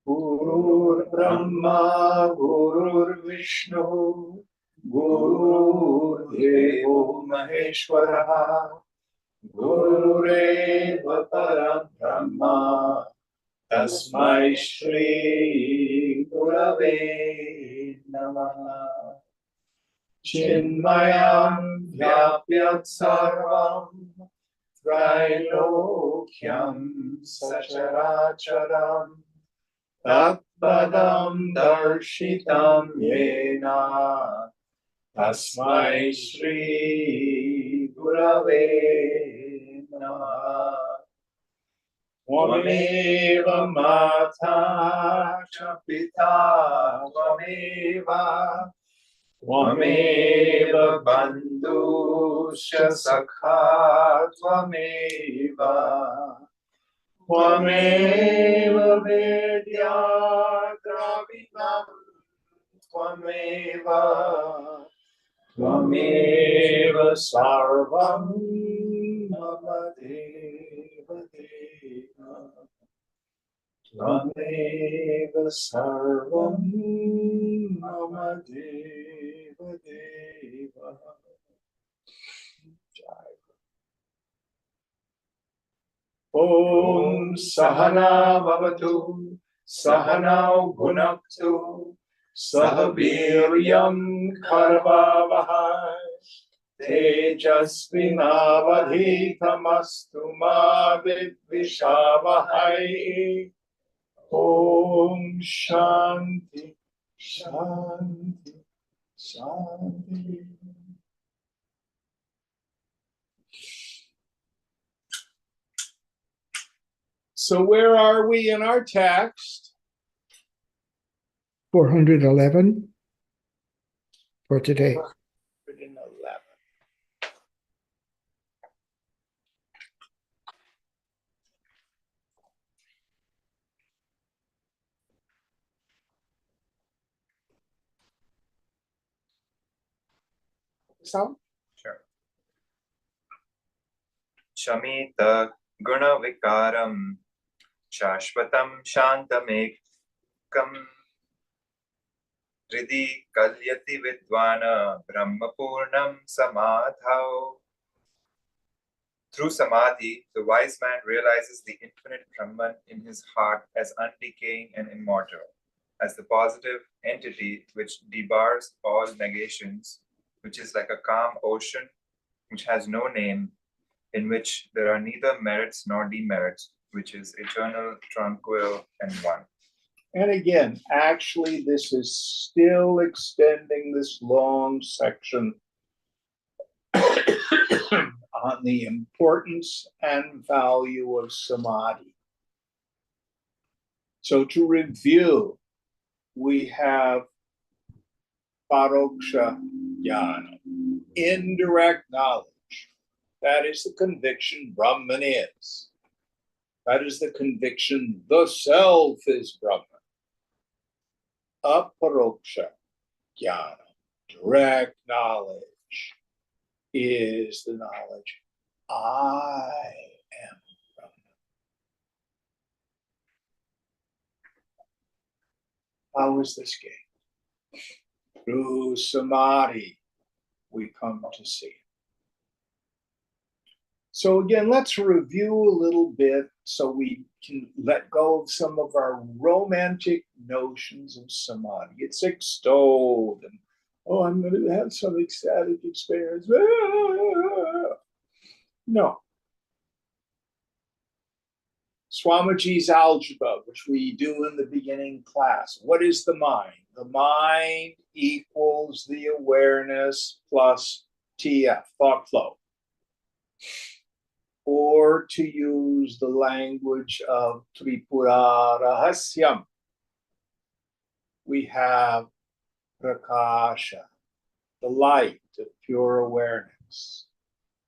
Gurur Brahma, Gurur Vishnu, Gurur Devo Maheshwara, Gurureva Param Brahma, Tasmai Shri Gurave Namaha. Chinmayam Vyapyat Sarvam Trailokyam Sacharacharam Tatpadam Darshitam Yena Tasmai Shri Gurave Namaha. Tvameva Mata Cha Pita Tvameva Tvameva Bandhuscha Sakha Tvameva Tvameva Vidya Dravidam Tvameva Tvameva Sarvam Mama Deva Deva Tvameva Sarvam Mama Deva Deva. Om Sahana Bhavatu Sahanau Bhunaktu Sahaviryam Karvavahai Tejasvinavadhitamastu ma vidvishavahai. Om Shanti Shanti Shanti. So where are we in our text? 411 for today. 411. So? Sure. Shamita Guna Vikaram Shashvatam Shantamekam Hridi Kalyati Vidvana Brahmapurnam Samadhau. Through Samadhi, the wise man realizes the infinite Brahman in his heart as undecaying and immortal, as the positive entity which debars all negations, which is like a calm ocean which has no name, in which there are neither merits nor demerits, which is eternal, tranquil, and one. And again, actually, this is still extending this long section on the importance and value of samadhi. So to review, we have paroksha jnana, indirect knowledge. That is the conviction Brahman is. That is the conviction the self is Brahman. Aparoksha jnana, direct knowledge, is the knowledge I am Brahman. How is this gained? Through samadhi, we come to see it. So again, let's review a little bit so we can let go of some of our romantic notions of samadhi. It's extolled and, oh, I'm going to have some ecstatic experience. No. Swamiji's algebra, which we do in the beginning class. What is the mind? The mind equals the awareness plus TF, thought flow. or to use the language of Tripura Rahasyam, we have Prakasha, the light of pure awareness,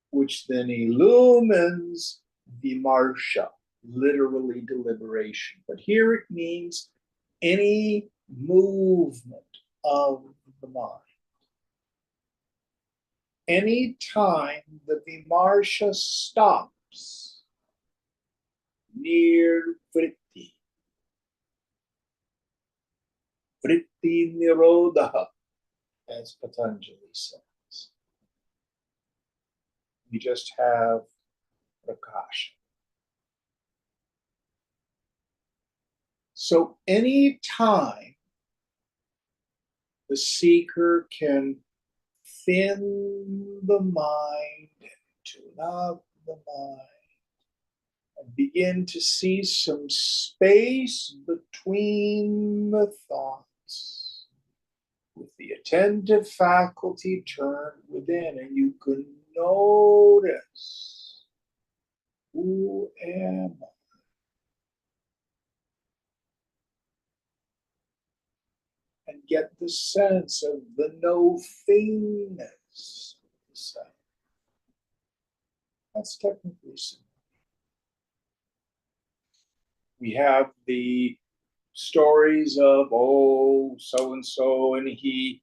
which then illumines Vimarsha, literally deliberation. But here it means any movement of the mind. Any time the Vimarsha stops near Vritti, Vritti Nirodha, as Patanjali says, we just have Prakasha. So any time the seeker can thin the mind and tune up the mind and begin to see some space between the thoughts, with the attentive faculty turned within, and you can notice, who am I? And get the sense of the no-thingness of the self. That's technically simple. We have the stories of, oh, so-and-so, and he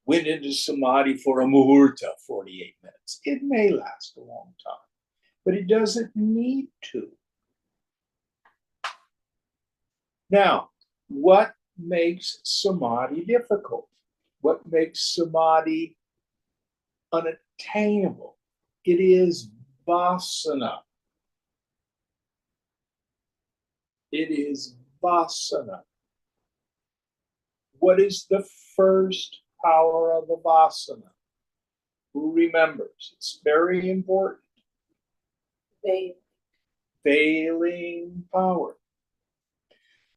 went into samadhi for a muhurta, 48 minutes. It may last a long time, but it doesn't need to. Now, what makes samadhi difficult? What makes samadhi unattainable? It is vasana. It is vasana. What is the first power of the vasana? Who remembers? It's very important. Veiling power.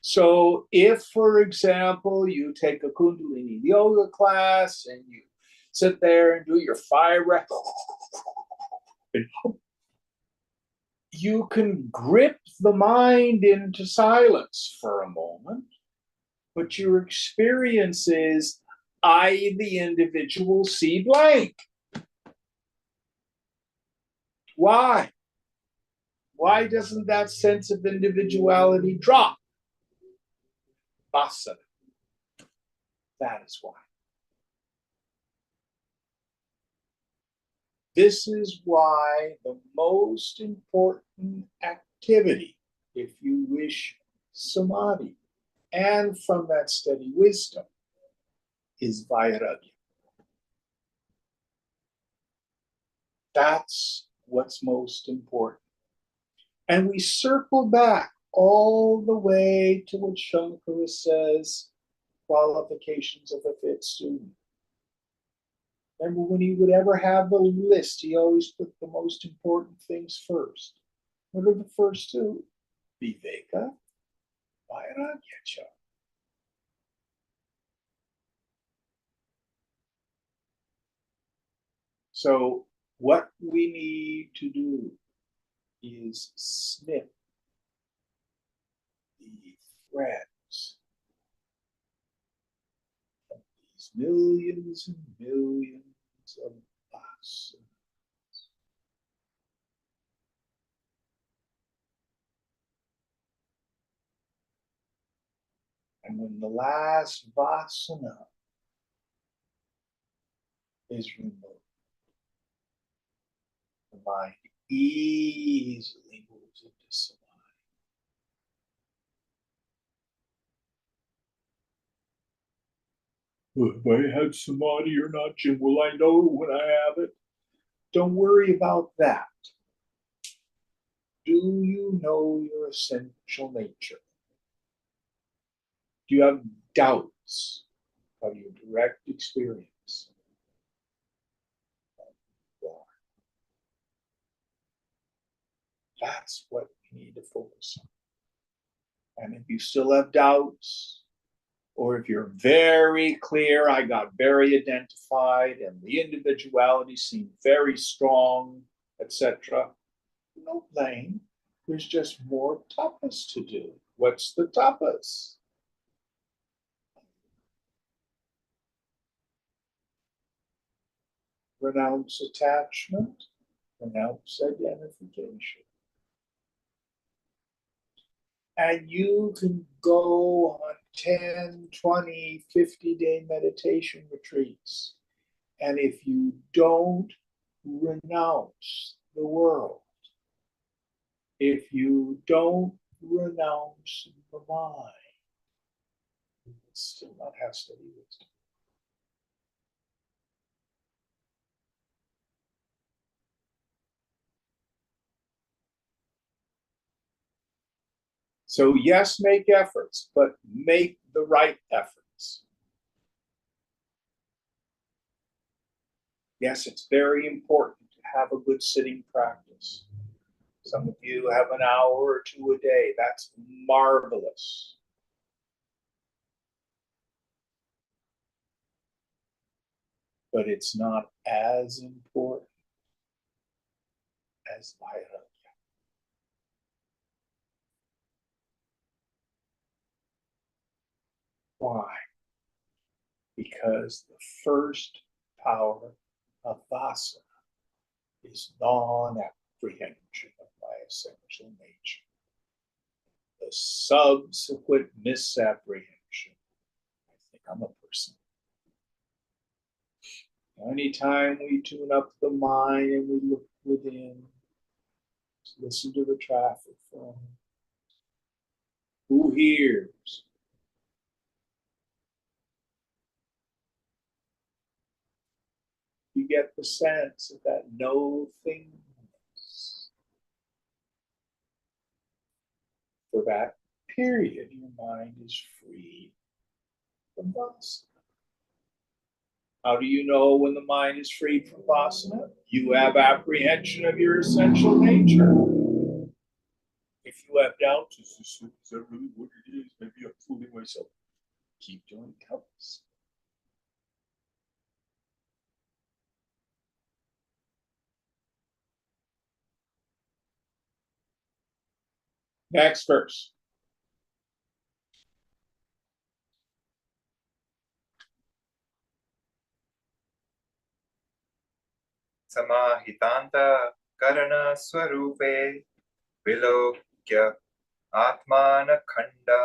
So if, for example, you take a Kundalini yoga class and you sit there and do your 5 reps, you can grip the mind into silence for a moment, but your experience is, I, the individual, see blank. Why? Why doesn't that sense of individuality drop? Vasana. That is why. This is why the most important activity, if you wish, samadhi, and from that steady wisdom, is vairagya. That's what's most important. And we circle back all the way to what Shankara says, qualifications of a fit student. Remember, when he would ever have the list, he always put the most important things first. What are the first two? Viveka, Vairagya. So what we need to do is snip the threads of these millions and millions of vasanas. And when the last vasana is removed, the mind easily moves into samadhi. Have I had samadhi or not, Jim? Will I know when I have it? Don't worry about that. Do you know your essential nature? Do you have doubts of your direct experience? That's what we need to focus on. And if you still have doubts, or if you're very clear, I got very identified and the individuality seemed very strong, etc. No blame. There's just more tapas to do. What's the tapas? Renounce attachment, renounce identification. And you can go on 10, 20, 50-day meditation retreats. And if you don't renounce the world, if you don't renounce the mind, you will still not have steady wisdom. So, yes, make efforts, but make the right efforts. Yes, it's very important to have a good sitting practice. Some of you have an hour or two a day. That's marvelous. But it's not as important as Vairagya. Why? Because the first power of Vasana is non-apprehension of my essential nature. The subsequent misapprehension, I think I'm a person. Anytime we tune up the mind and we look within, listen to the traffic phone. Who hears? You get the sense of that no thingness. For that period, your mind is free from vasana. How do you know when the mind is free from vasana? You have apprehension of your essential nature. If you have doubts, is that really what it is? Maybe I'm fooling myself. Keep doing tapas. Next verse. Samahitanta karana swarupe vilokya atmana khanda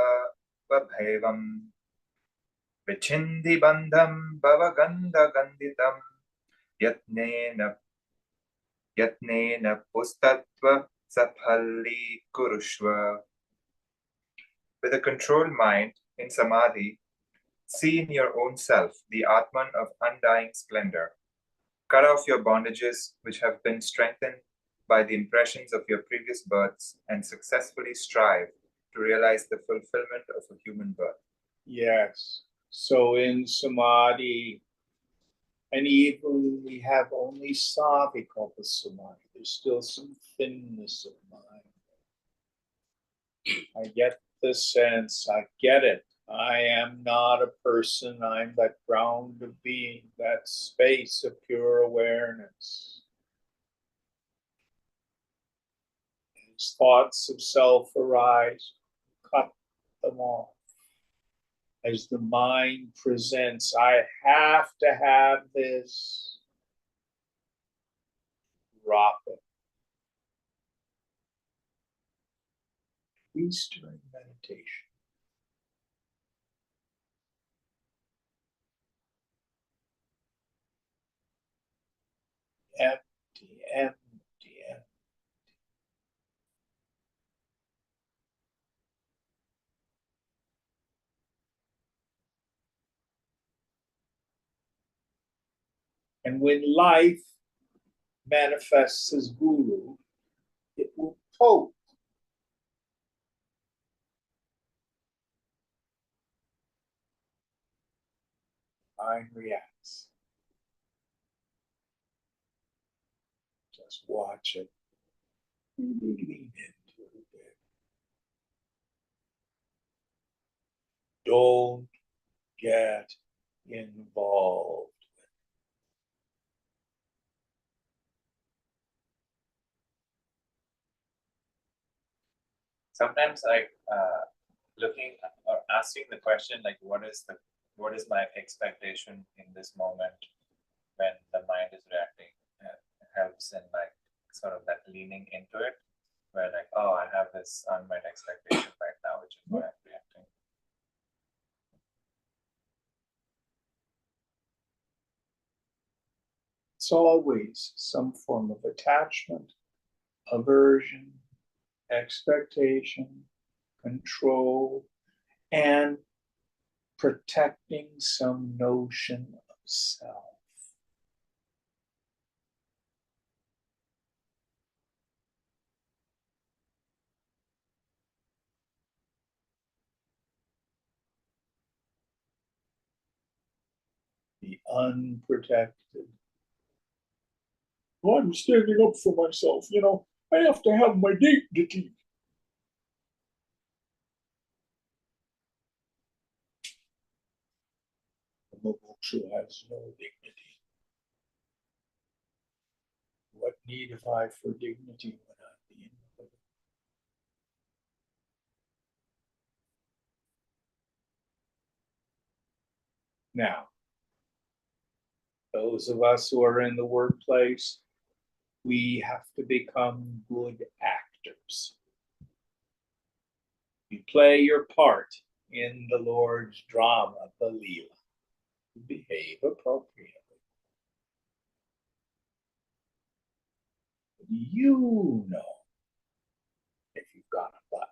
vabhevam vichindi bandham bhavagandha ganditam yatnena pustatva saphalli kurushva. With a controlled mind in samadhi, see in your own self the Atman of undying splendor. Cut off your bondages which have been strengthened by the impressions of your previous births and successfully strive to realize the fulfillment of a human birth. Yes. So in samadhi, and even we have only savikalpa samadhi, there's still some thinness of mind. I get the sense, I get it. I am not a person, I'm that ground of being, that space of pure awareness. As thoughts of self arise, cut them off. As the mind presents, I have to have this, drop it. At least during meditation. Empty, empty, empty. And when life manifests as guru, it will poke. Mind reacts. Just watch it. Lean into it a bit. Don't get involved. sometimes like looking or asking the question like what is my expectation in this moment when the mind is reacting helps in like sort of that leaning into it where like oh I have this unmet expectation right now which is why I'm reacting. It's always some form of attachment, aversion, expectation, control, and protecting some notion of self. The unprotected. Oh, I'm standing up for myself. I have to have my dignity. The Moksha has no dignity. What need have I for dignity when I'm the infinite? Now, those of us who are in the workplace, we have to become good actors. You play your part in the Lord's drama, the Leela. You behave appropriately. You know if you've got a button.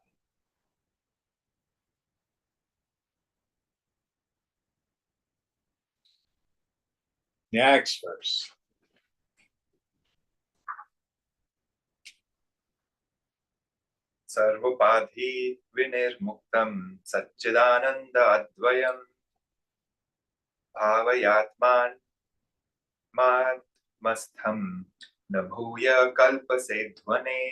Next verse. सर्वोपाधि विनिर्मुक्तं सच्चिदानन्द अद्वयं भावयात्मानमस्थं न भूय कल्पसे ध्वने.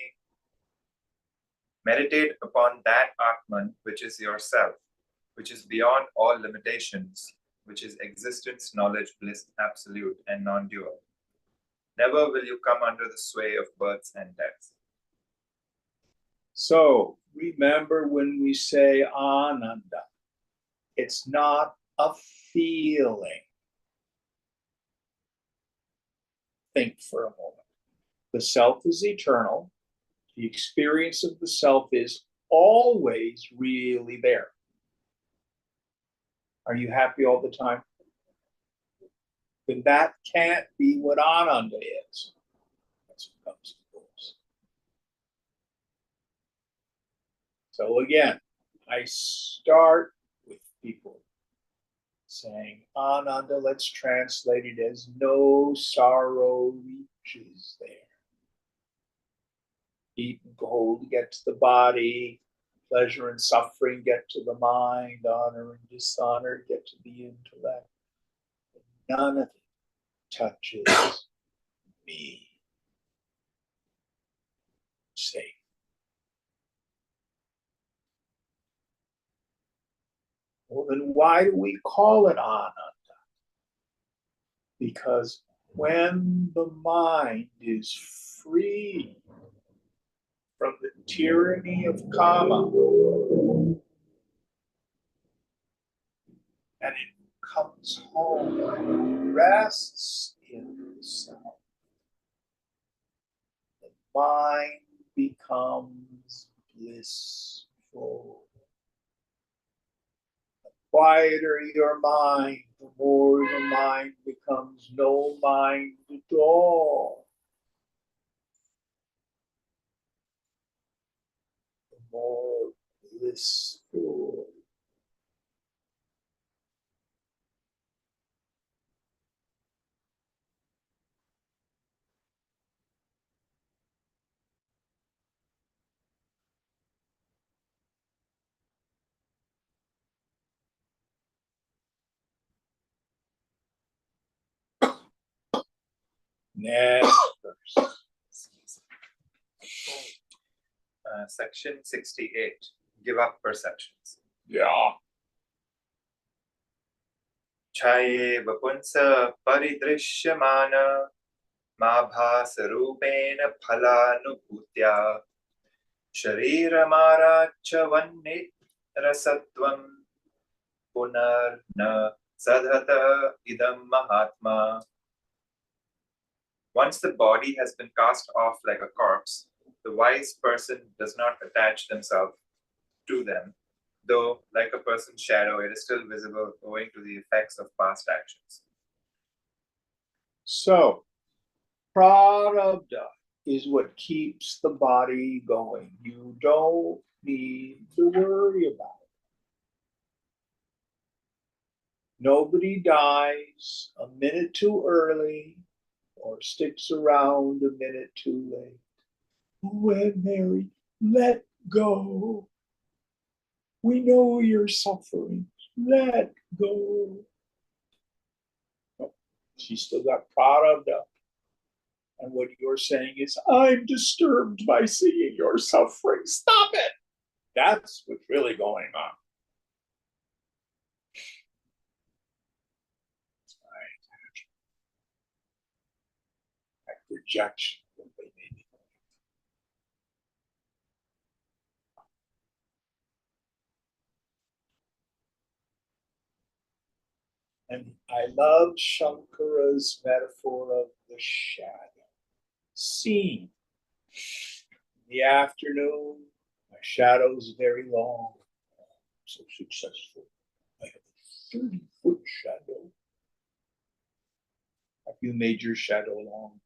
Meditate upon that Atman which is yourself, which is beyond all limitations, which is existence, knowledge, bliss, absolute and non-dual. Never will you come under the sway of births and deaths. So remember when we say Ananda, it's not a feeling. Think for a moment. The self is eternal. The experience of the self is always really there. Are you happy all the time? Then that can't be what Ananda is. That's what comes to us. So again, I start with people saying Ananda, let's translate it as no sorrow reaches there. Heat and cold get to the body, pleasure and suffering get to the mind, honor and dishonor get to the intellect. None of it touches me. Safe. Well, then why do we call it Ananda? Because when the mind is free from the tyranny of karma and it comes home and rests in itself, the mind becomes blissful. The quieter your mind, the more the mind becomes no mind at all. The more blissful. Next verse. Section 68. Give up perceptions. Yeah. Chaye vapunsa paridrishyamana mabhasarupen phalanubhutya Shariramaracha rasatvam punarna sadhata idam mahatma. Once the body has been cast off like a corpse, the wise person does not attach themselves to them, though, like a person's shadow, it is still visible owing to the effects of past actions. So, prarabdha is what keeps the body going. You don't need to worry about it. Nobody dies a minute too early or sticks around a minute too late. Oh, Aunt Mary, let go. We know you're suffering. Let go. No, she's still got prarabdha. And what you're saying is, I'm disturbed by seeing your suffering. Stop it. That's what's really going on. That rejection. And I love Shankara's metaphor of the shadow. Seen in the afternoon, my shadow's very long. I'm so successful. I have a 30-foot shadow. Have you made your shadow long?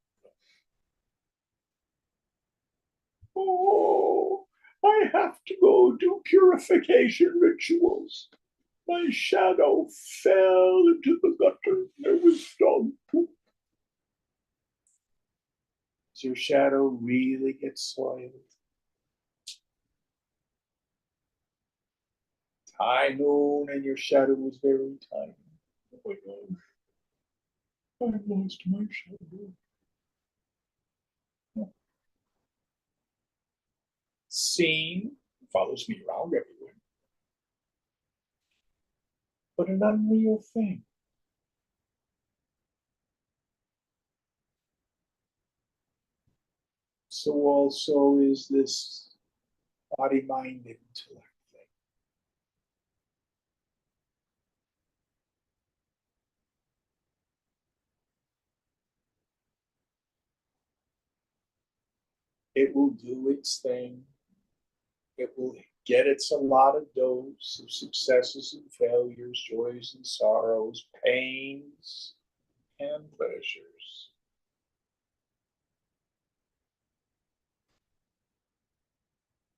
Oh, I have to go do purification rituals. My shadow fell into the gutter. There was dog poop. Does your shadow really get soiled? High noon and your shadow was very tiny. Oh my gosh, I've lost my shadow. Seen follows me around everywhere, but an unreal thing. So also is this body, mind, intellect thing. It will do its thing. It will get its allotted dose of successes and failures, joys and sorrows, pains and pleasures.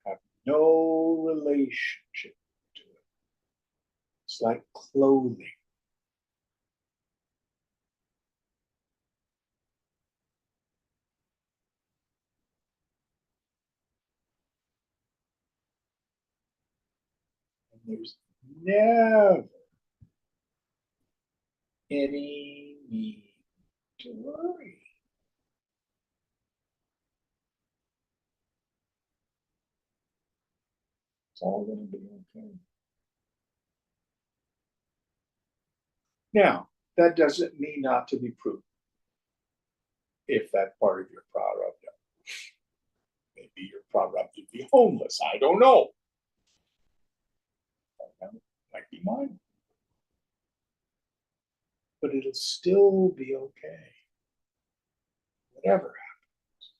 Have no relationship to it. It's like clothing. And there's never any need to worry. It's all going to be okay. Now, that doesn't mean not to be prudent if that part of your prarabdha. Maybe your prarabdha to be homeless. I don't know. That might be mine. But it'll still be okay. Whatever happens.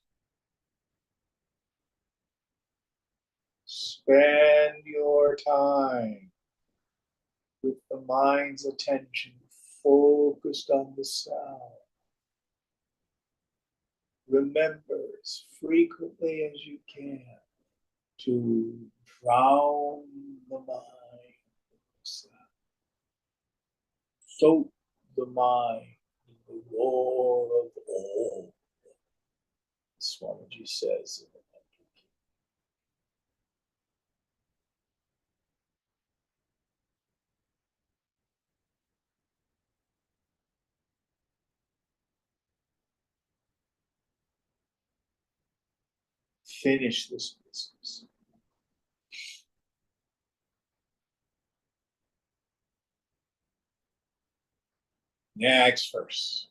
Spend your time with the mind's attention focused on the sound. Remember as frequently as you can to drown the mind in the sound. Soak the mind in the roar of all. Swamiji says in the Mantra Key. Finish this business. Next verse.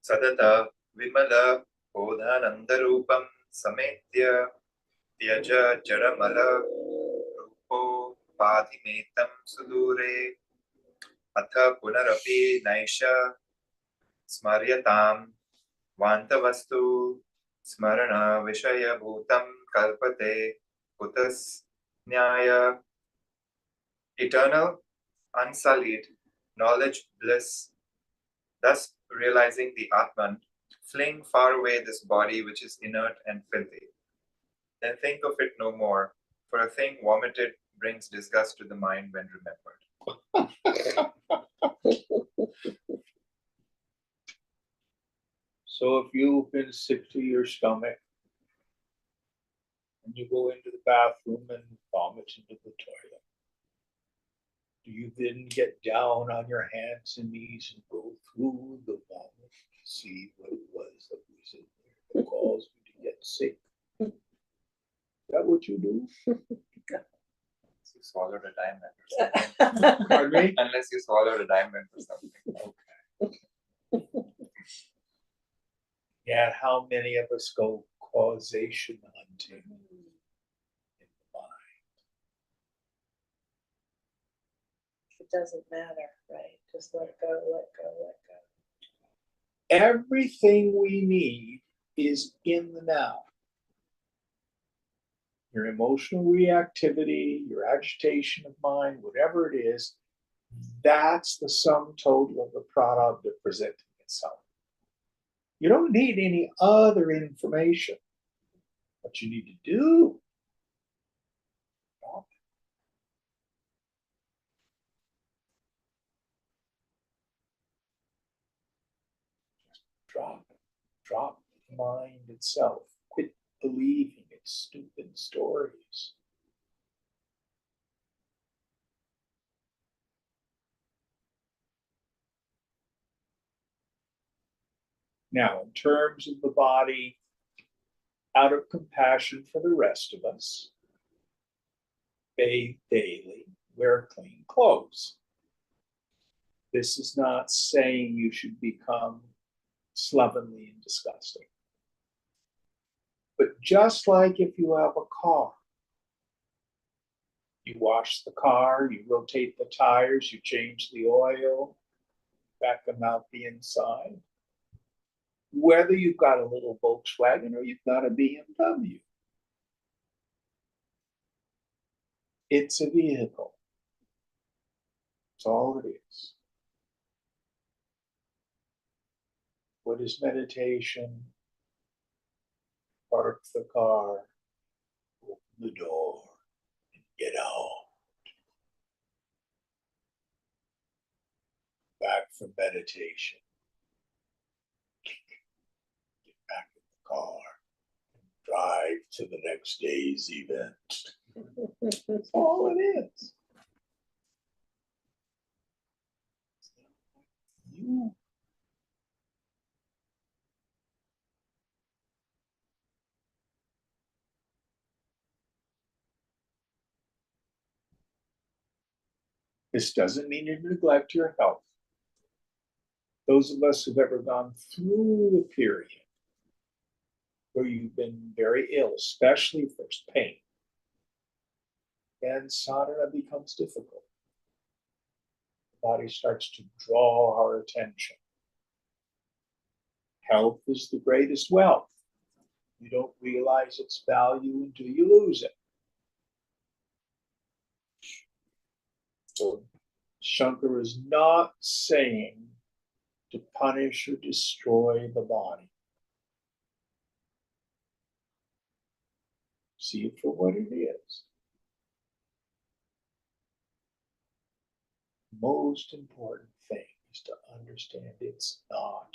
Sadata Vimala Bodhanandarupam Sametya Tyaja Jaramala Rupo Padhimetam Sudure Atha Punarapi Naisha Smaryatam Vantavastu Smarana Vishaya Bhutam Kalpate Kutas Nyaya. Eternal, unsullied, knowledge, bliss, thus realizing the Atman, fling far away this body which is inert and filthy. Then think of it no more, for a thing vomited brings disgust to the mind when remembered. So if you've been sick to your stomach and you go into the bathroom and vomit into the toilet, do you then get down on your hands and knees and go through the vomit to see what it was that was in there that caused you to get sick? Is that what you do? You swallowed a diamond or something. Pardon me? Unless you swallowed a diamond or something. Okay. Yeah, how many of us go causation hunting in the mind? It doesn't matter, right? Just let go, let go, let go. Everything we need is in the now. Your emotional reactivity, your agitation of mind, whatever it is, that's the sum total of the product of presenting itself. You don't need any other information. What you need to do, drop the mind itself. Quit believing its stupid stories. Now, in terms of the body, out of compassion for the rest of us, bathe daily, wear clean clothes. This is not saying you should become slovenly and disgusting. But just like if you have a car, you wash the car, you rotate the tires, you change the oil, back them out the inside. Whether you've got a little Volkswagen or you've got a BMW, it's a vehicle. That's all it is. What is meditation? Park the car, open the door, and get out. Back from meditation. Get back in the car. Drive to the next day's event. That's all it is. You. This doesn't mean you neglect your health. Those of us who've ever gone through a period where you've been very ill, especially if there's pain, and sadhana becomes difficult. The body starts to draw our attention. Health is the greatest wealth. You don't realize its value until you lose it. So Shankara is not saying to punish or destroy the body. See it for what it is. The most important thing is to understand it's not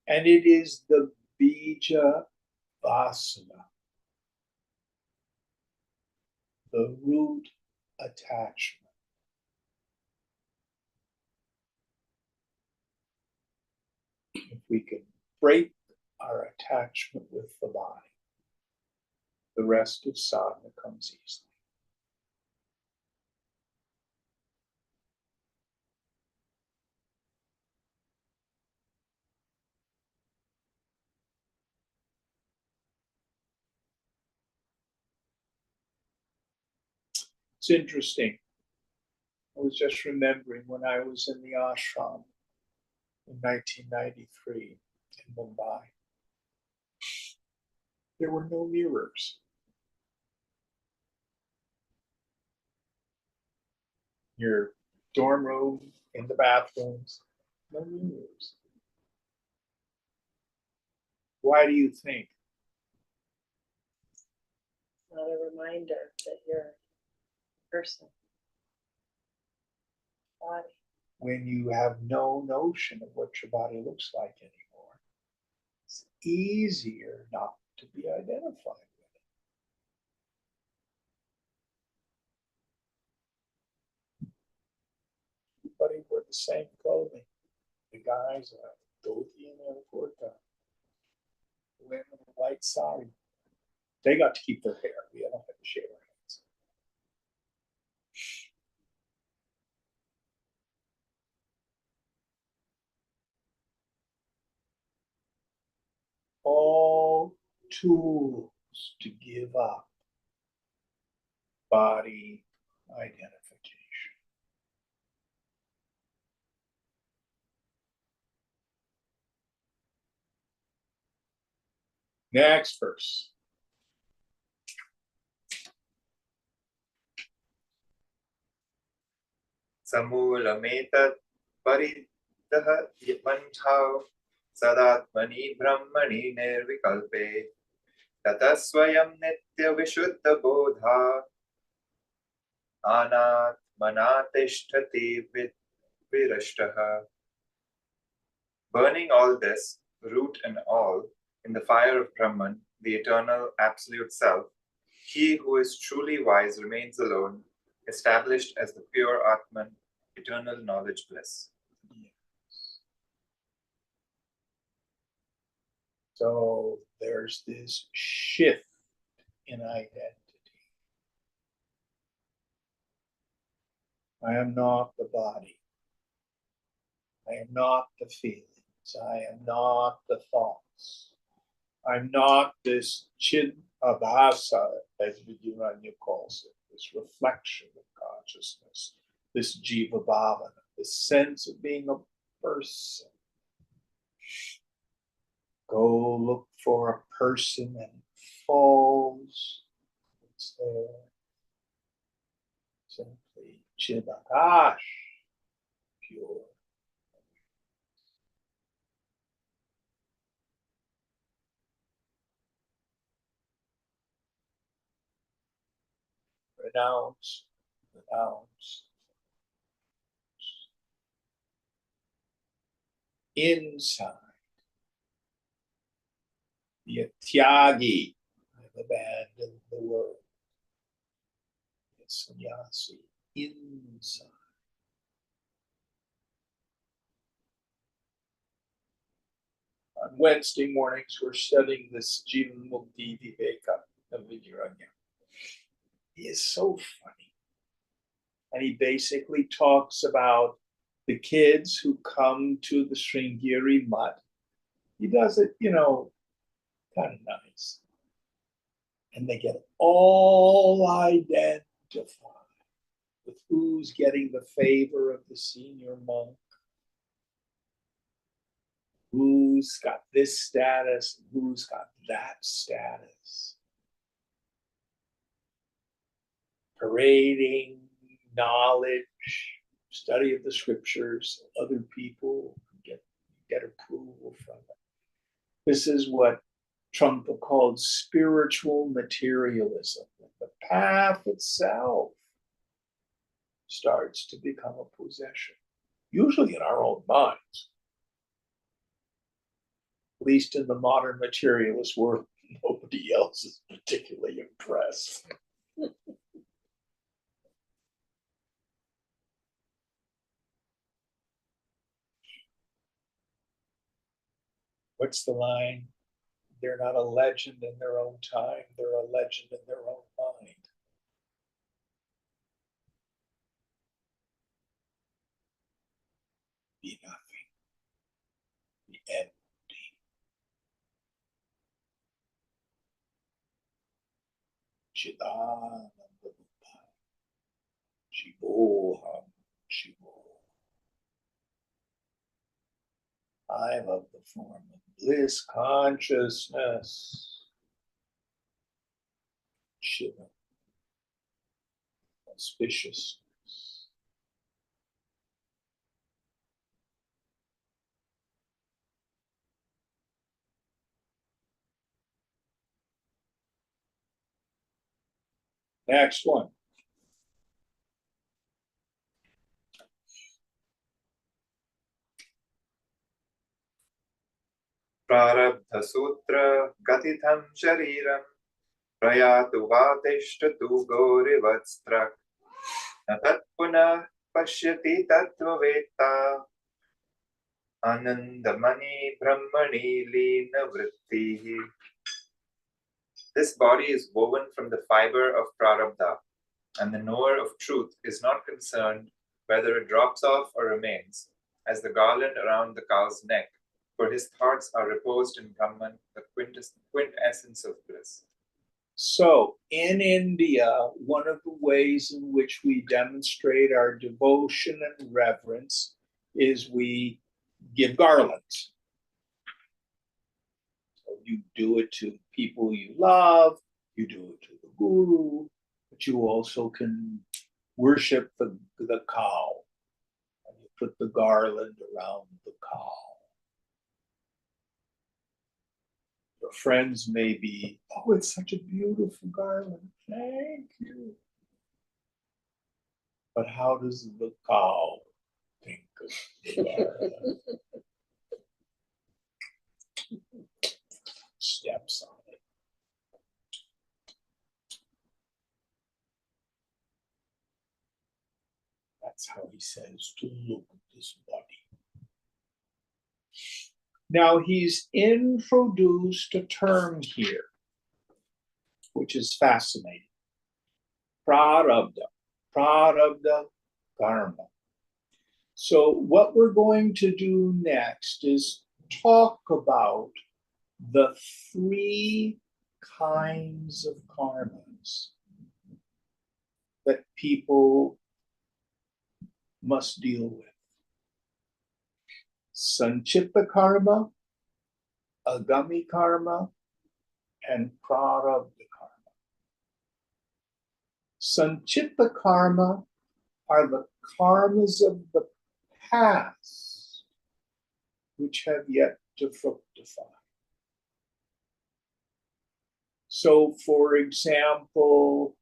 you. And it is the bija vasana, the root attachment. If we can break our attachment with the body, the rest of sadhana comes easily. It's interesting. I was just remembering when I was in the ashram in 1993 in Mumbai, there were no mirrors. Your dorm room, in the bathrooms, no mirrors. Why do you think? Not a reminder that you're a person, body. When you have no notion of what your body looks like anymore, it's easier not to be identified with it. Everybody wore the same clothing. The guys a dhoti and a kurta. The women a white sari. They got to keep their hair. We don't have to shave our heads. All tools to give up body identification. Next verse. Samulametat paritah manthau sadatmani brahmani nirvikalpe tatasvayam nitya vishuddha bodha anat manatishthati virashtaha. Burning all this, root and all, in the fire of Brahman, the eternal absolute self, he who is truly wise remains alone, established as the pure Atman, eternal knowledge bliss. So there's this shift in identity. I am not the body. I am not the feelings. I am not the thoughts. I'm not this chid abhasa, as Vidyaranya calls it, this reflection of consciousness, this jiva bhavana, this sense of being a person. Go look for a person and it falls. It's there. Simply chidakash, pure. Renounce, renounce. Inside, be a tyagi. I've abandoned the world. Be a sannyasi inside. On Wednesday mornings, we're studying this Jivan Mukti Viveka of Vidyaranya. He is so funny. And he basically talks about the kids who come to the Sringeri Mutt. He does it, kind of nice. And they get all identified with who's getting the favor of the senior monk, who's got this status, who's got that status. Parading knowledge, study of the scriptures, other people get approval from it. This is what Trungpa called spiritual materialism. The path itself starts to become a possession, usually in our own minds. At least in the modern materialist world, nobody else is particularly impressed. What's the line? They're not a legend in their own time, they're a legend in their own mind. Be nothing. Be empty. Chidananda. Boham Shivo. I'm of the form of bliss consciousness. Shiva. Auspiciousness. Next one. Prarabdha Sutra Gatitham Shariram Prayatu Vatishthatu Gaurivastrak Natat Punah Pashyati Tattvaveta Anandamani Brahmani Lina Vrittihi. This body is woven from the fiber of Prarabdha, and the knower of truth is not concerned whether it drops off or remains, as the garland around the cow's neck, for his thoughts are reposed in Brahman, the quintessence of bliss. So, in India, one of the ways in which we demonstrate our devotion and reverence is we give garlands. So you do it to people you love, you do it to the guru, but you also can worship the cow. And you put the garland around the cow. Your friends may be, oh, it's such a beautiful garland. Thank you. But how does the cow think of the garland? Steps on it. That's how he says to look at this body. Now he's introduced a term here, which is fascinating. Prarabdha, prarabdha karma. So what we're going to do next is talk about the three kinds of karmas that people must deal with. Sanchita karma, agami karma, and prarabdha karma. Sanchita karma are the karmas of the past which have yet to fructify. So, for example,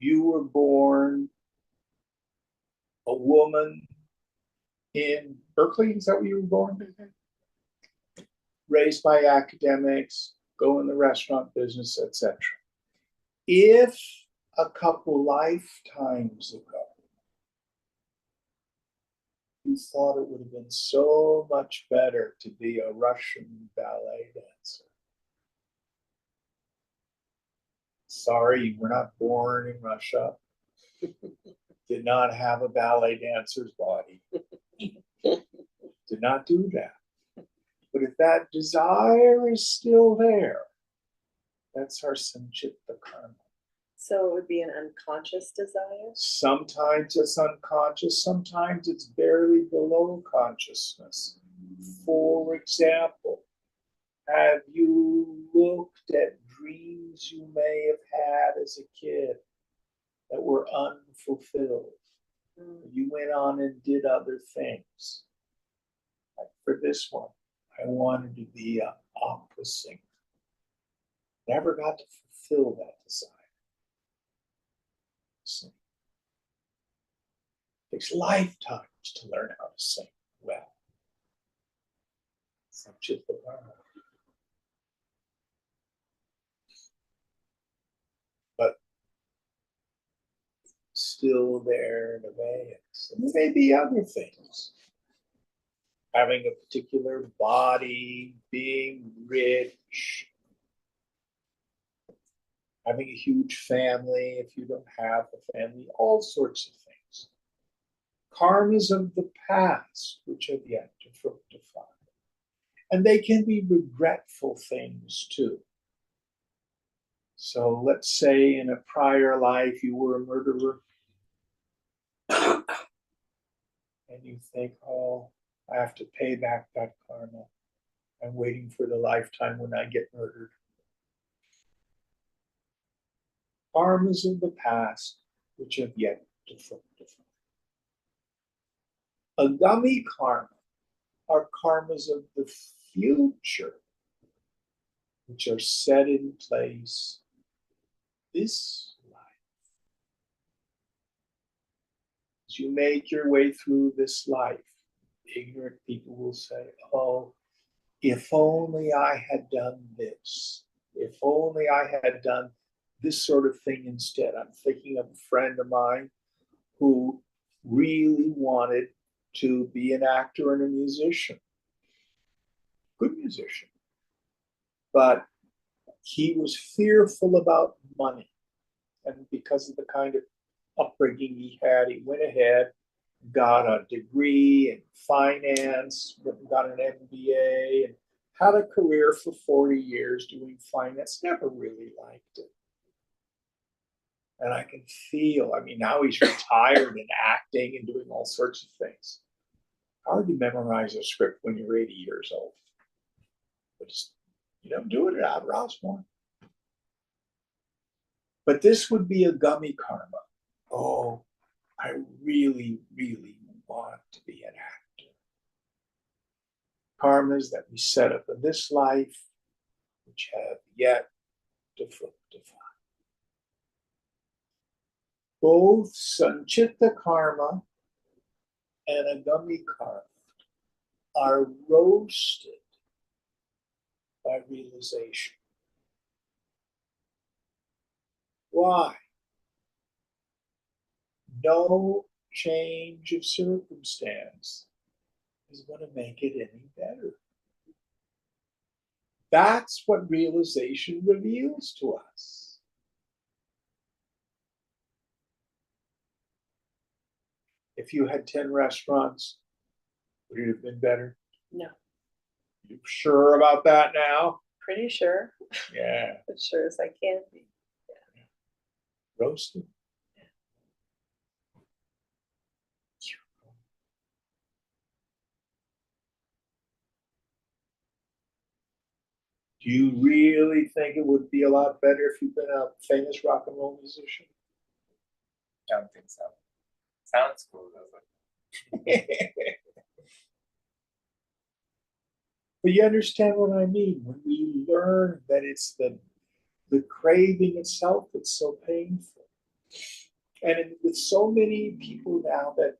you were born a woman in Berkeley, is that where you were born? Raised by academics, go in the restaurant business, etc. If a couple lifetimes ago you thought it would have been so much better to be a Russian ballet dancer, sorry, you were not born in Russia, did not have a ballet dancer's body, did not do that. But if that desire is still there, that's our sanchita karma. So it would be an unconscious desire? Sometimes it's unconscious, sometimes it's barely below consciousness. For example, have you looked at dreams you may have had as a kid that were unfulfilled? You went on and did other things. Like for this one, I wanted to be an opera singer. Never got to fulfill that desire. Sing. It takes lifetimes to learn how to sing well. Sanchita karma. But still there in abeyance. And there may be other things. Having a particular body, being rich, having a huge family if you don't have a family, all sorts of things. Karmas of the past which have yet to fructify. And they can be regretful things too. So let's say in a prior life you were a murderer. And you think, oh, I have to pay back that karma. I'm waiting for the lifetime when I get murdered. Karmas of the past which have yet to fructify. Agami karma are karmas of the future which are set in place this life. As you make your way through this life, ignorant people will say, oh, if only I had done this. If only I had done this sort of thing instead. I'm thinking of a friend of mine who really wanted to be an actor and a musician. Good musician. But he was fearful about money. And because of the kind of upbringing he had, he went ahead, got a degree in finance, got an MBA, and had a career for 40 years doing finance. Never really liked it. And I can feel, I mean, now he's retired and acting and doing all sorts of things. Hard to memorize a script when you're 80 years old. But just, doing it out of Rossmore. But this would be a gummy karma. Oh, I really, really want to be an actor. Karmas that we set up in this life, which have yet to fructify. Both sanchita karma and agami karma are roasted by realization. Why? No change of circumstance is going to make it any better. That's what realization reveals to us. If you had 10 restaurants, would it have been better? No. You sure about that now? Pretty sure. Yeah. As sure as I can be. Yeah. Roasted. Do you really think it would be a lot better if you've been a famous rock and roll musician? I don't think so. Sounds cool, doesn't it? But you understand what I mean when we learn that it's the craving itself that's so painful. And with so many people now that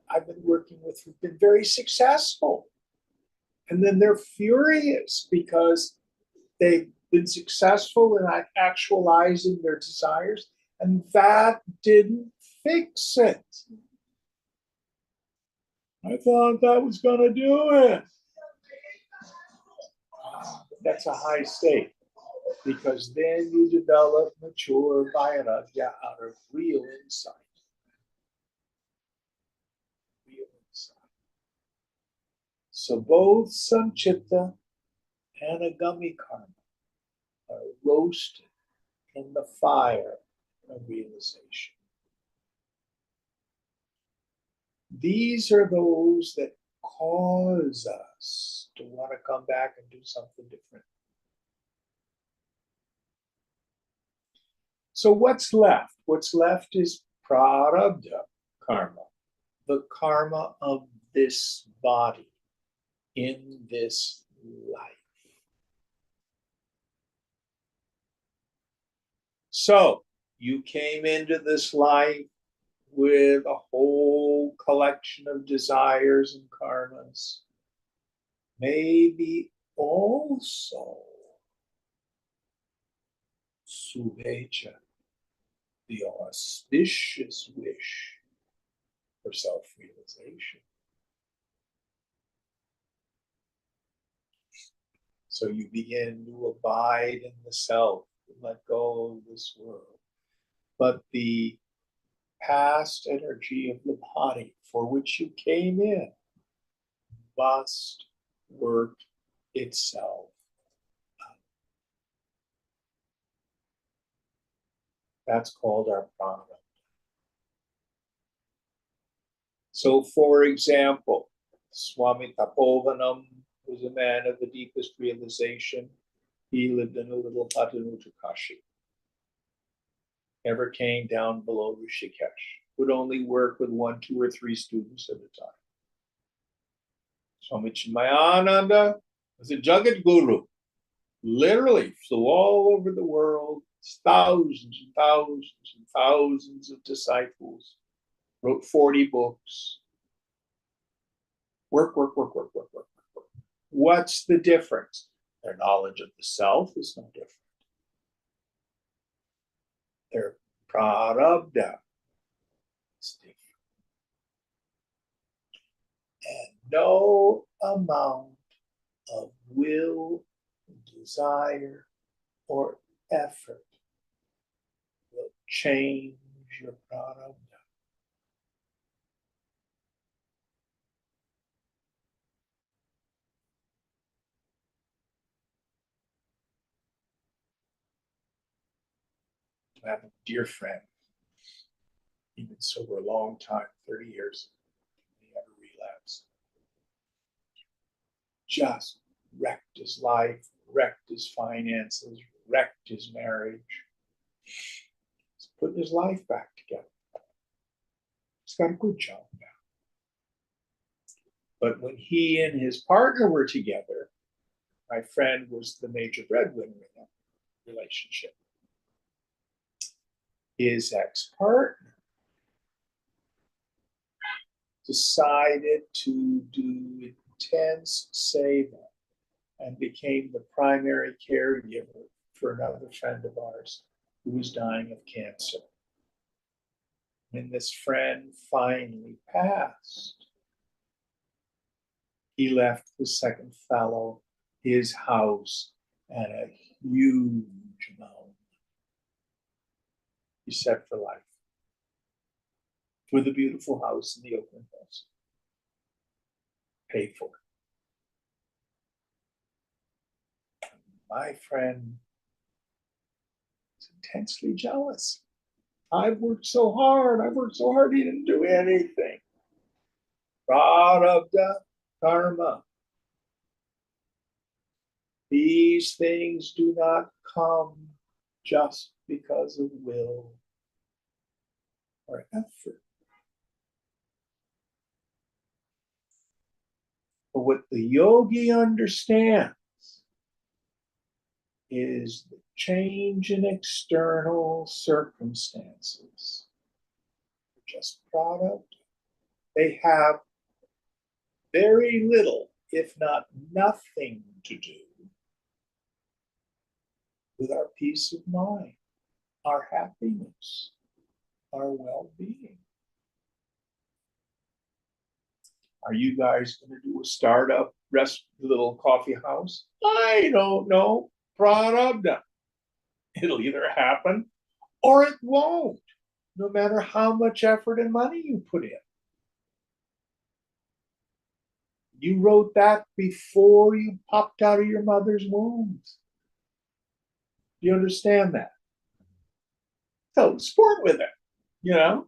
I've been working with who've been very successful. And then they're furious because they've been successful in actualizing their desires, and that didn't fix it. I thought that was going to do it. That's a high state, because then you develop mature vairagya out of real insight. Real insight. So both sanchita and agami karma are roasted in the fire of realization. These are those that cause us to want to come back and do something different. So what's left? What's left is prarabdha karma, the karma of this body in this life. So you came into this life with a whole collection of desires and karmas. Maybe also Subecha, the auspicious wish for self-realization. So you begin to abide in the self, let go of this world. But the past energy of the body for which you came in must work itself out. That's called our prana. So, for example, Swami Tapovanam was a man of the deepest realization. He lived in a little hut in Uttarkashi. Never came down below Rishikesh. Would only work with 1, 2, or 3 students at a time. Swami Chinmayananda was a Jagat Guru. Literally flew all over the world, thousands and thousands and thousands of disciples, wrote 40 books. Work, work, work, work, work, work, work. What's the difference? Their knowledge of the self is no different. Their prarabdha is different. And no amount of will, desire, or effort will change your prarabdha. I have a dear friend. He's been sober a long time, 30 years. He had a relapse. Just wrecked his life, wrecked his finances, wrecked his marriage. He's putting his life back together. He's got a good job now. But when he and his partner were together, my friend was the major breadwinner in that relationship. His ex-partner decided to do intense seva and became the primary caregiver for another friend of ours who was dying of cancer. When this friend finally passed, he left the second fellow his house and a huge amount. He set for life with a beautiful house in the Oakland Hills. Paid for. My friend is intensely jealous. I've worked so hard. He didn't do anything. Prarabdha, karma. These things do not come just because of will or effort. But what the yogi understands is the change in external circumstances. Just product. They have very little, if not nothing, to do with our peace of mind, our happiness, our well-being. Are you guys going to do a startup little coffee house? I don't know. Prarabdha. It'll either happen or it won't, no matter how much effort and money you put in. You wrote that before you popped out of your mother's womb. You understand that? So sport with it, you know?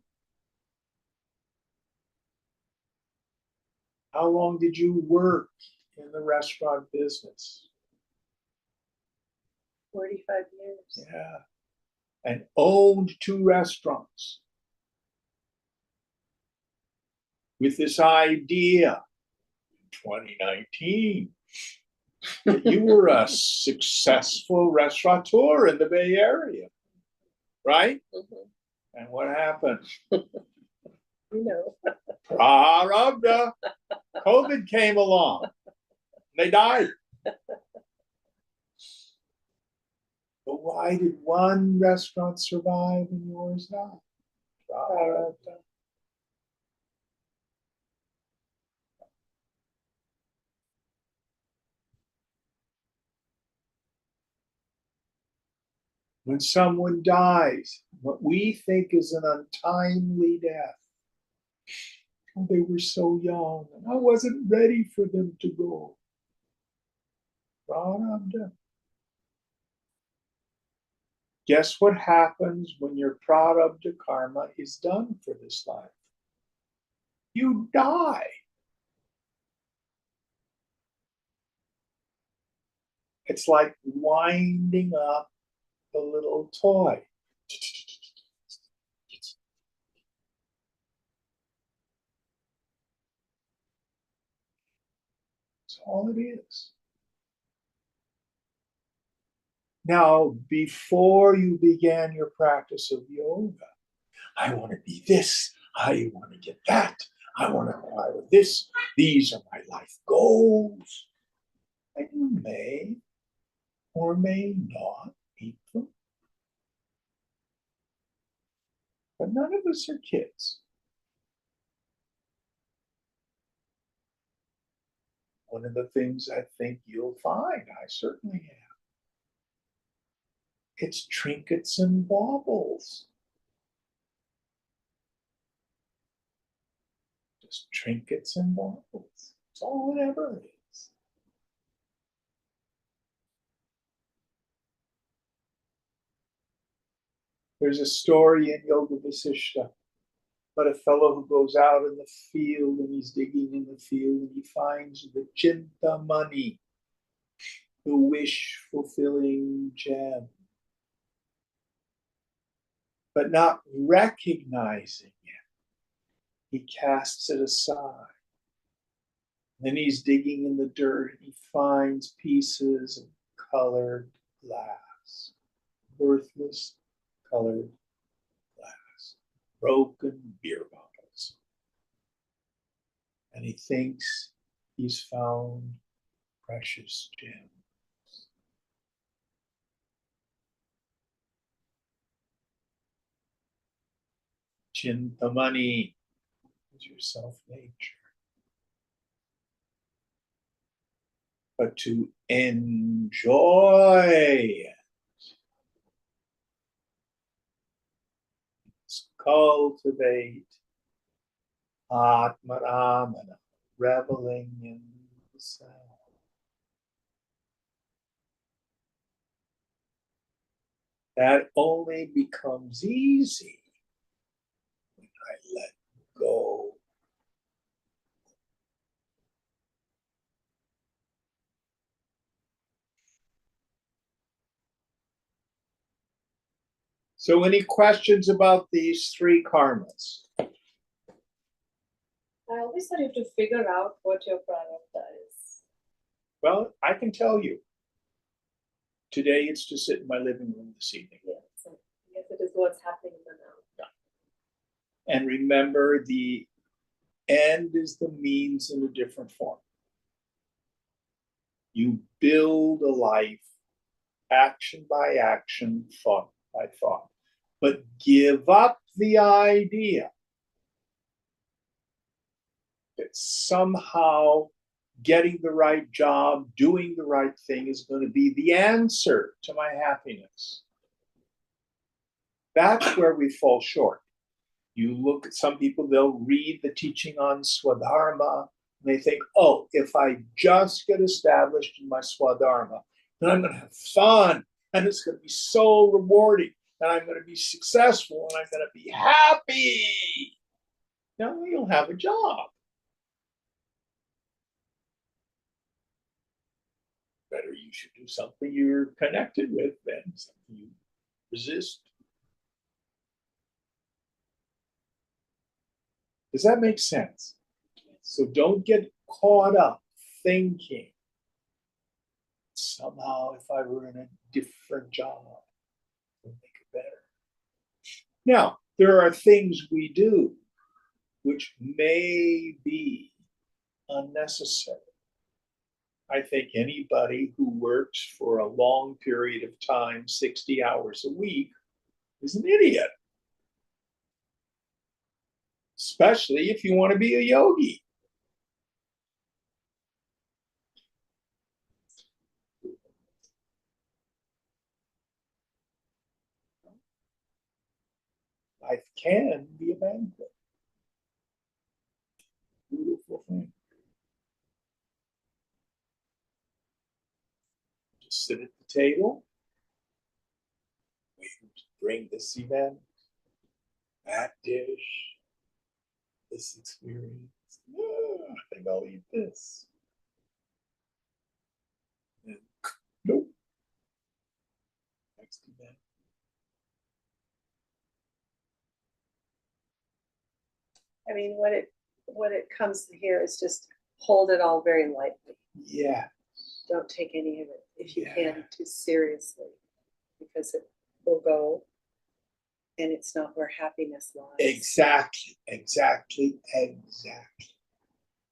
How long did you work in the restaurant business? 45 years. Yeah. And owned 2 restaurants with this idea in 2019 that you were a successful restaurateur in the Bay Area, right? Mhm. And what happened? You know. Prarabdha. COVID came along. They died. But why did one restaurant survive and yours not? Prarabdha. When someone dies, what we think is an untimely death. Oh, they were so young, and I wasn't ready for them to go. Prarabdha. Guess what happens when your prarabdha karma is done for this life? You die. It's like winding up a little toy. That's all it is. Now, before you began your practice of yoga, I want to be this, I want to get that, I want to acquire this, these are my life goals. And you may or may not meet them. But none of us are kids. One of the things I think you'll find, I certainly have, it's trinkets and baubles. Just trinkets and baubles. It's all it ever is. There's a story in Yoga Vasishta about a fellow who goes out in the field and he's digging in the field and he finds the Chintamani, the wish fulfilling gem, but not recognizing it. He casts it aside. Then he's digging in the dirt and he finds pieces of colored glass, worthless colored glass, broken beer bottles. And he thinks he's found precious gems. Chintamani is your self-nature. But to enjoy it, cultivate Atmaramana, reveling in the self. That only becomes easy when I let go. So, any questions about these three karmas? I always wanted to figure out what your prarabdha is. Well, I can tell you. Today it's to sit in my living room this evening. Yeah, so I guess it is what's happening in the now. And remember, the end is the means in a different form. You build a life, action by action, thought by thought. But give up the idea that somehow getting the right job, doing the right thing is going to be the answer to my happiness. That's where we fall short. You look at some people, they'll read the teaching on Swadharma, and they think, oh, if I just get established in my Swadharma, then I'm going to have fun, and it's going to be so rewarding, and I'm going to be successful, and I'm going to be happy. Now you'll have a job. Better you should do something you're connected with than something you resist. Does that make sense? So don't get caught up thinking somehow if I were in a different job, it would make it better. Now, there are things we do which may be unnecessary. I think anybody who works for a long period of time, 60 hours a week, is an idiot. Especially if you want to be a yogi. Life can be a banquet. Beautiful thing. Just sit at the table, wait bring this event, that dish, this experience. I think I'll eat this. And nope. Next event. I mean, what it comes to here is just hold it all very lightly. Yeah. Don't take any of it, if you Yeah. can, too seriously, because it will go, and it's not where happiness lies. Exactly.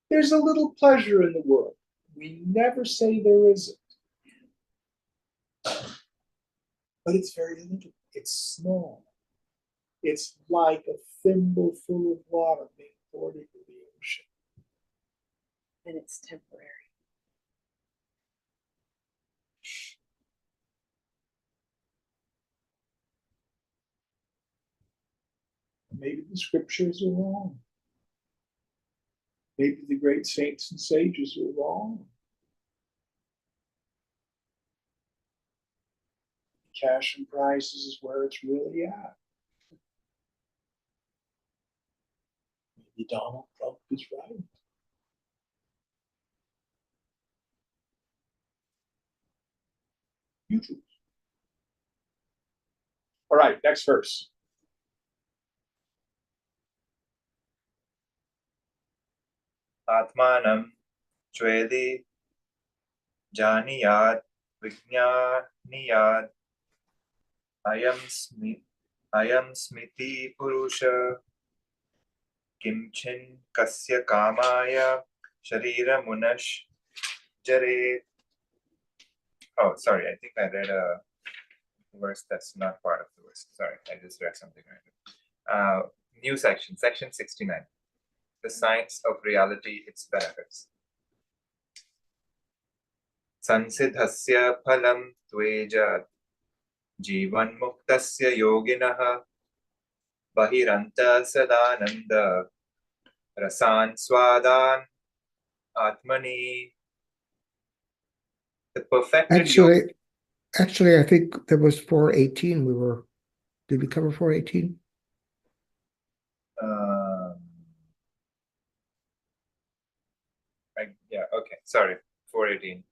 There's a little pleasure in the world. We never say there isn't. But it's very little. It's small. It's like a thimble full of water being poured into the ocean. And it's temporary. Maybe the scriptures are wrong. Maybe the great saints and sages are wrong. Cash and prizes is where it's really at. Maybe Donald Trump is right. You choose. All right, next verse. Atmanam Chvedi Janiyad Vijnaniyad Ayam Smiti Purusha Kimchin Kasya Kamaya Sharira Munash Jare. Oh, sorry, I think I read a verse that's not part of the verse. Sorry, I just read something random. New section, section 69. The science of reality, its benefits. Sansidhasya phalam tvejat jivan muktasya yoginaha bahiranta sadananda rasan swadan atmani. The perfected Actually, I think that was 418. Did we cover 418? Yeah, okay, sorry, 418.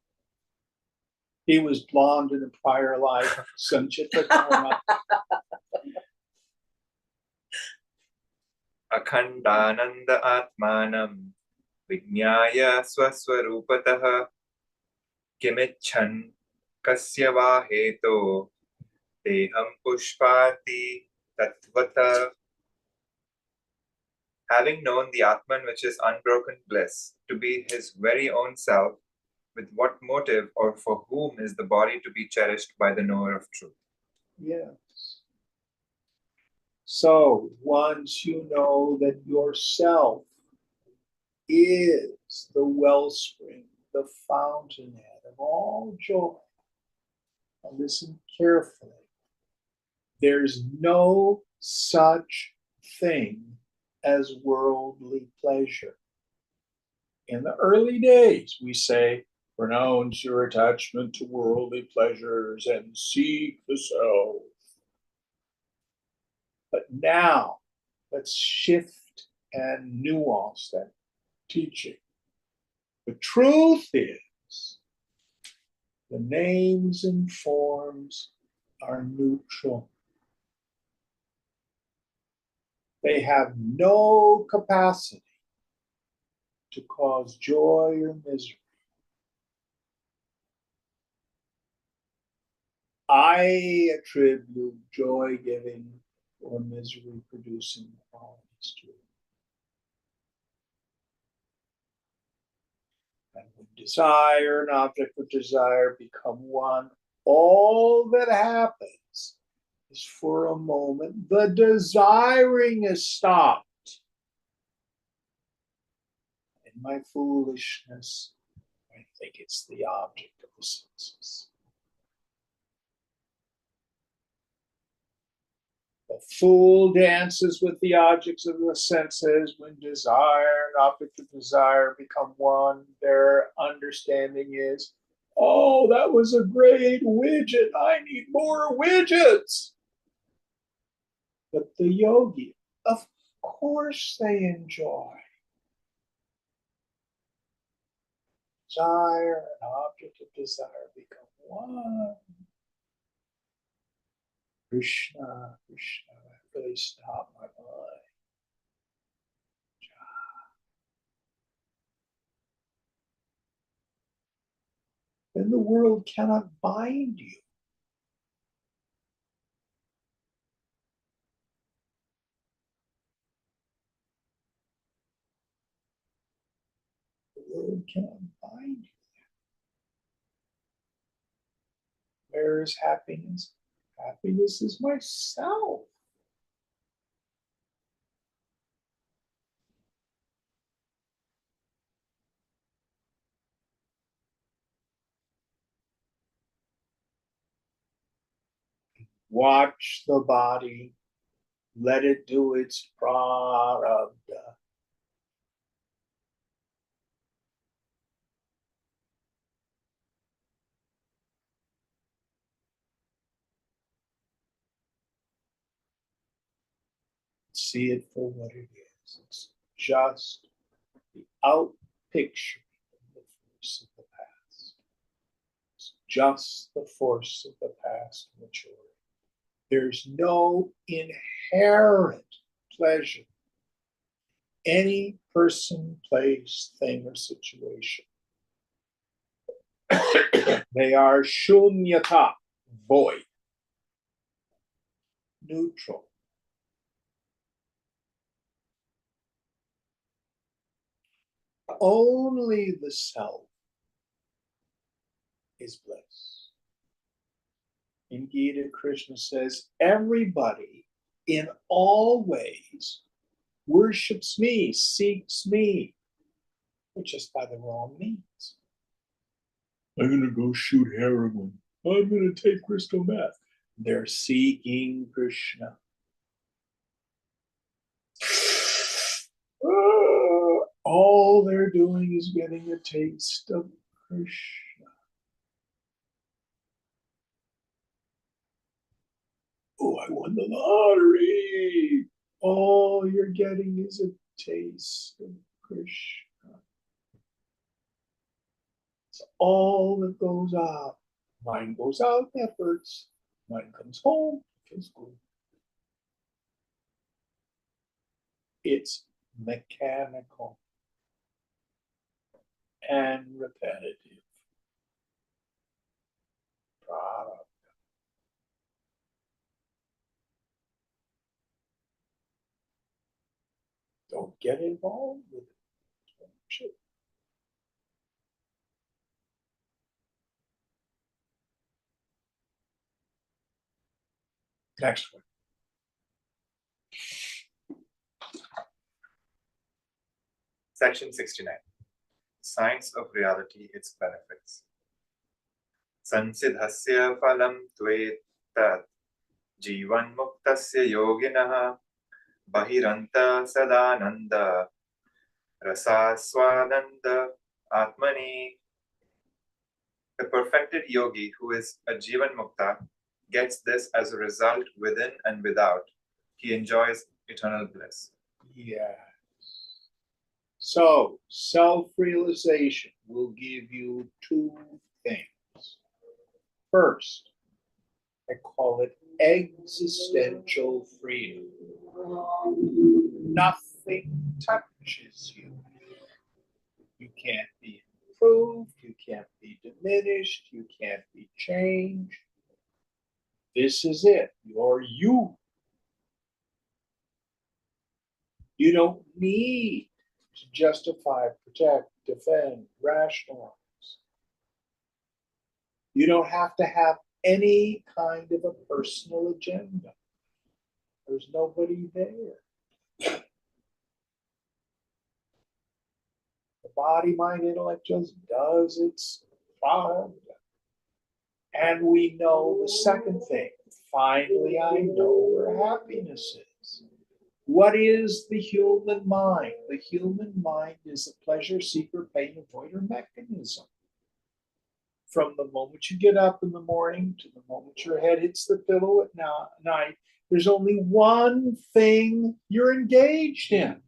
He was blonde in a prior life. Sanchita karma. Akhandananda atmanam vijnaya swaswarupatah kimichan kasya va heto deham pushpati tatvata. Having known the Atman, which is unbroken bliss, to be his very own self, with what motive or for whom is the body to be cherished by the knower of truth? Yes. So once you know that yourself is the wellspring, the fountainhead of all joy, and listen carefully, there's no such thing as worldly pleasure. In the early days, we say, renounce your attachment to worldly pleasures and seek the self. But now, let's shift and nuance that teaching. The truth is, the names and forms are neutral. They have no capacity to cause joy or misery. I attribute joy-giving or misery-producing qualities to it. And when desire and object of desire become one, all that happens is for a moment, the desiring is stopped. In my foolishness, I think it's the object of the senses. The fool dances with the objects of the senses. When desire and object of desire become one, their understanding is, oh, that was a great widget. I need more widgets. But the yogi, of course they enjoy. Desire and object of desire become one. Krishna, Krishna, I really stop my mind. Then the world cannot bind you. The world cannot bind you. Where is happiness? Happiness is myself. Watch the body. Let it do its prarabdha. See it for what it is. It's just the out picture of the force of the past. It's just the force of the past maturing. There's no inherent pleasure. Any person, place, thing, or situation. They are shunyata, void, neutral. Only the self is bliss. In Gita, Krishna says, everybody in all ways worships me, seeks me, but just by the wrong means. I'm going to go shoot heroin. I'm going to take crystal meth. They're seeking Krishna. All they're doing is getting a taste of Krishna. Oh, I won the lottery. All you're getting is a taste of Krishna. It's all that goes out. Mine goes out, efforts. Mine comes home, feels good. It's mechanical and repetitive. Product. Don't get involved with it. Next one. Section 69. Science of reality, its benefits. Sansidhasya phalam tvetat jivan muktasya yoginah bahiranta sadananda rasaswananda atmani. The perfected yogi who is a jivan mukta gets this as a result within and without. He enjoys eternal bliss. Yes. So, self-realization will give you two things. First, I call it existential freedom. Nothing touches you. You can't be improved, you can't be diminished, you can't be changed. This is it. You're you. You don't need to justify, protect, defend, rationalize. You don't have to have any kind of a personal agenda. There's nobody there. The body, mind, intellect just does its product. And we know the second thing. Finally, I know where happiness is. What is the human mind? The human mind is a pleasure seeker, pain avoider mechanism. from the moment you get up in the morning to the moment your head hits the pillow at night, there's only one thing you're engaged in: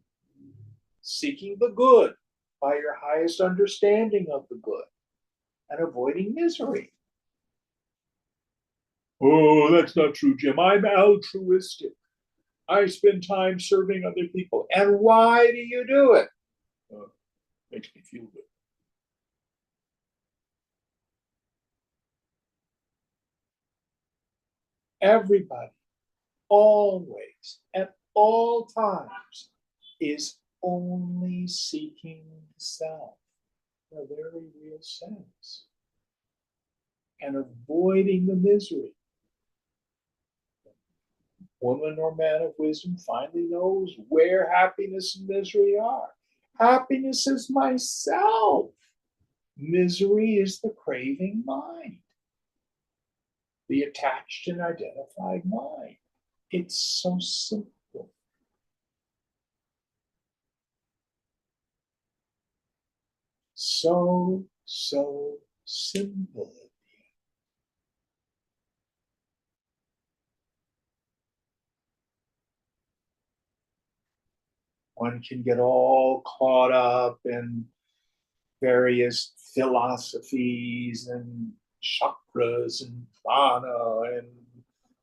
seeking the good by your highest understanding of the good and avoiding misery. Oh, that's not true, Jim. I'm altruistic. I spend time serving other people. And why do you do it? Makes me feel good. Everybody, always, at all times, is only seeking the self in a very real sense and avoiding the misery. Woman or man of wisdom finally knows where happiness and misery are. Happiness is myself. Misery is the craving mind, the attached and identified mind. It's so simple. So simple. One can get all caught up in various philosophies and chakras and prana and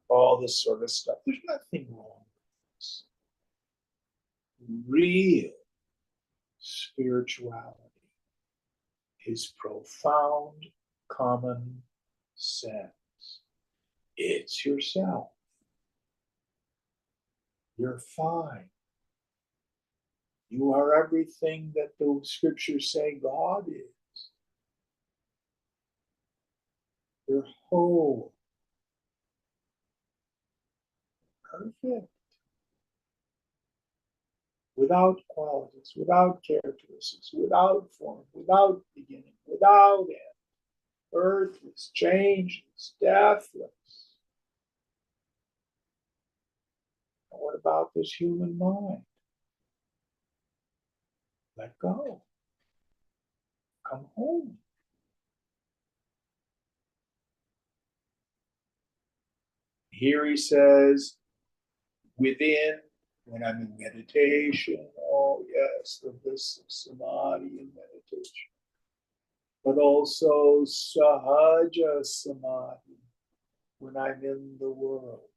all this sort of stuff. There's nothing wrong with this. Real spirituality is profound common sense. It's yourself. You're fine. You are everything that the scriptures say God is. You're whole. Perfect. Without qualities, without characteristics, without form, without beginning, without end. Earthless, changeless, deathless. And what about this human mind? Let go. Come home. Here he says, within, when I'm in meditation, oh yes, the bliss of samadhi and meditation, but also sahaja samadhi, when I'm in the world,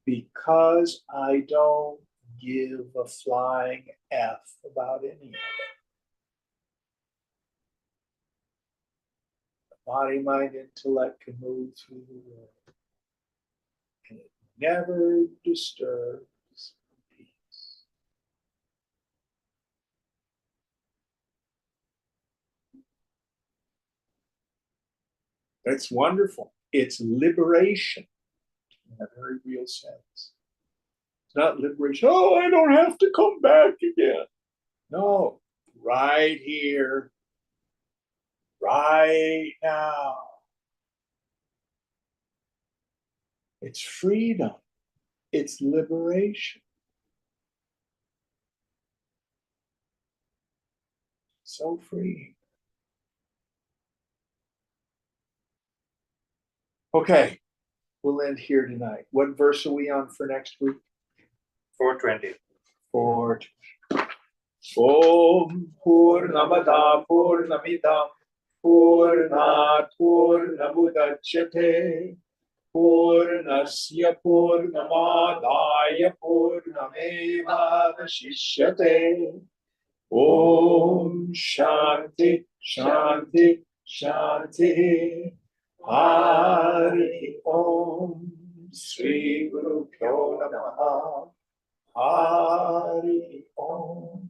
because I don't give a flying F about any of it. Body, mind, intellect can move through the world, and it never disturbs peace. That's wonderful. It's liberation in a very real sense. It's not liberation. Oh, I don't have to come back again. No, right here, right now. It's freedom. It's liberation. So free. Okay, we'll end here tonight. What verse are we on for next week? 420. 4. Om Purnamada Purnamidam Purnat Purnamudachyate Purnasya Purnamadaya Purnameva Vashishyate. Om Shanti Shanti Shanti. Hari Om Sri Guru Pyo Namaha. Hari Om.